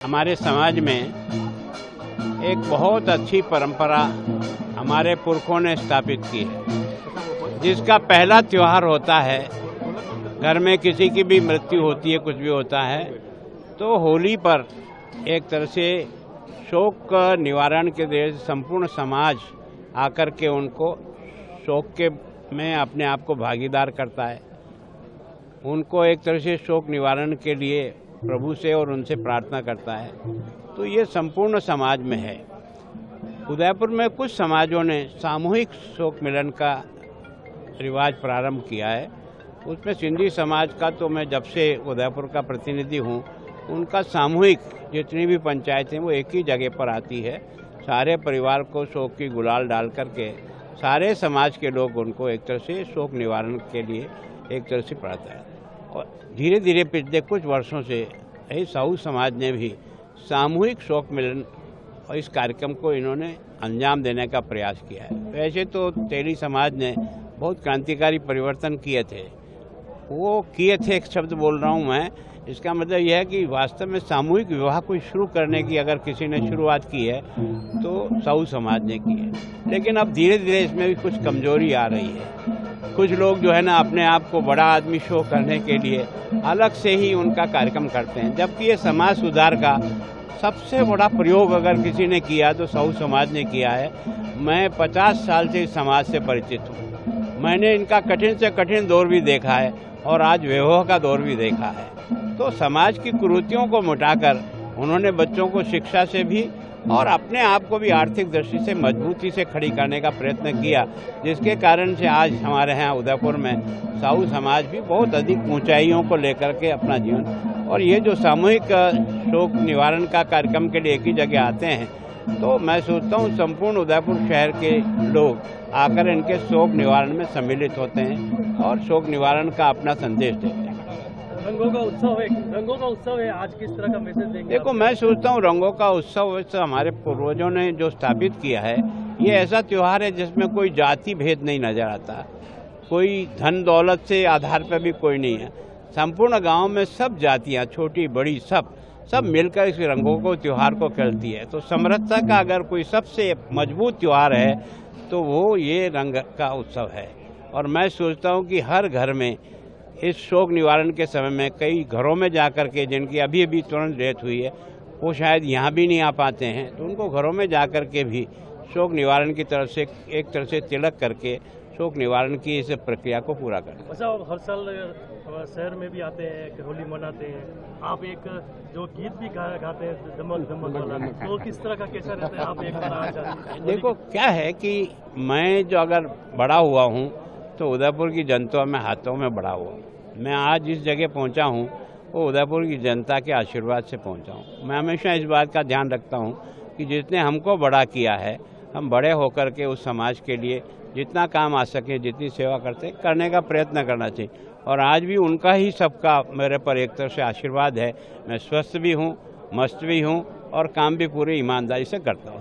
हमारे समाज में एक बहुत अच्छी परंपरा हमारे पुरखों ने स्थापित की है, जिसका पहला त्योहार होता है, घर में किसी की भी मृत्यु होती है, कुछ भी होता है, तो होली पर एक तरह से शोक निवारण के लिए संपूर्ण समाज आकर के उनको शोक के में अपने आप को भागीदार करता है। उनको एक तरह से शोक निवारण के लिए प्रभु से और उनसे प्रार्थना करता है। तो ये संपूर्ण समाज में है। उदयपुर में कुछ समाजों ने सामूहिक शोक मिलन का रिवाज प्रारंभ किया है। उसमें सिंधी समाज का तो मैं जब से उदयपुर का प्रतिनिधि हूँ, उनका सामूहिक जितनी भी पंचायतें वो एक ही जगह पर आती है। सारे परिवार को शोक की गुलाल डाल करके सारे समाज के लोग उनको एक तरह से शोक निवारण के लिए एक तरह से पढ़ाता है। और धीरे धीरे पिछले कुछ वर्षों से साहू समाज ने भी सामूहिक शोक मिलन और इस कार्यक्रम को इन्होंने अंजाम देने का प्रयास किया है। वैसे तो तेली समाज ने बहुत क्रांतिकारी परिवर्तन किए थे, एक शब्द बोल रहा हूँ मैं, इसका मतलब यह है कि वास्तव में सामूहिक विवाह को शुरू करने की अगर किसी ने शुरुआत की है तो साहू समाज ने की है। लेकिन अब धीरे धीरे इसमें भी कुछ कमजोरी आ रही है। कुछ लोग जो है ना अपने आप को बड़ा आदमी शो करने के लिए अलग से ही उनका कार्यक्रम करते हैं, जबकि ये समाज सुधार का सबसे बड़ा प्रयोग अगर किसी ने किया तो साहू समाज ने किया है। मैं 50 साल से इस समाज से परिचित हूँ। मैंने इनका कठिन से कठिन दौर भी देखा है और आज वैभव का दौर भी देखा है। तो समाज की कुरीतियों को मिटाकर उन्होंने बच्चों को शिक्षा से भी और अपने आप को भी आर्थिक दृष्टि से मजबूती से खड़ी करने का प्रयत्न किया, जिसके कारण से आज हमारे यहाँ उदयपुर में साहू समाज भी बहुत अधिक ऊंचाइयों को लेकर के अपना जीवन, और ये जो सामूहिक शोक निवारण का कार्यक्रम के लिए एक ही जगह आते हैं, तो मैं सोचता हूँ संपूर्ण उदयपुर शहर के लोग आकर इनके शोक निवारण में सम्मिलित होते हैं और शोक निवारण का अपना संदेश देते हैं। रंगों का उत्सव है, आज किस तरह का मैसेज देंगे? देखो, मैं सोचता हूँ रंगों का उत्सव हमारे पूर्वजों ने जो स्थापित किया है, ये ऐसा त्योहार है जिसमें कोई जाति भेद नहीं नजर आता, कोई धन दौलत से आधार पर भी कोई नहीं है। संपूर्ण गांव में सब जातियां, छोटी बड़ी सब मिलकर इस रंगों को त्योहार को खेलती है। तो समरसता का अगर कोई सबसे मजबूत त्योहार है तो वो ये रंग का उत्सव है। और मैं सोचता हूँ कि हर घर में इस शोक निवारण के समय में कई घरों में जाकर के जिनकी अभी अभी तुरंत डेथ हुई है, वो शायद यहाँ भी नहीं आ पाते हैं, तो उनको घरों में जाकर के भी शोक निवारण की तरफ से एक तरह से तिलक करके शोक निवारण की इस प्रक्रिया को पूरा करना। अच्छा, हर साल शहर में भी आते हैं, होली मनाते हैं, आप एक जो गीत भी गाते हैं धमक धमक वाला, तो किस तरह का कैसा रहता है? आप एक देखो, क्या है कि मैं जो अगर बड़ा हुआ हूँ तो उदयपुर की जनता में हाथों में बड़ा हुआ। मैं आज जिस जगह पहुंचा हूं वो उदयपुर की जनता के आशीर्वाद से पहुंचा हूं। मैं हमेशा इस बात का ध्यान रखता हूं कि जिसने हमको बड़ा किया है, हम बड़े होकर के उस समाज के लिए जितना काम आ सके, जितनी सेवा करने का प्रयत्न करना चाहिए। और आज भी उनका ही सबका मेरे पर एक तरह से आशीर्वाद है। मैं स्वस्थ भी हूँ, मस्त भी हूँ और काम भी पूरी ईमानदारी से करता हूँ।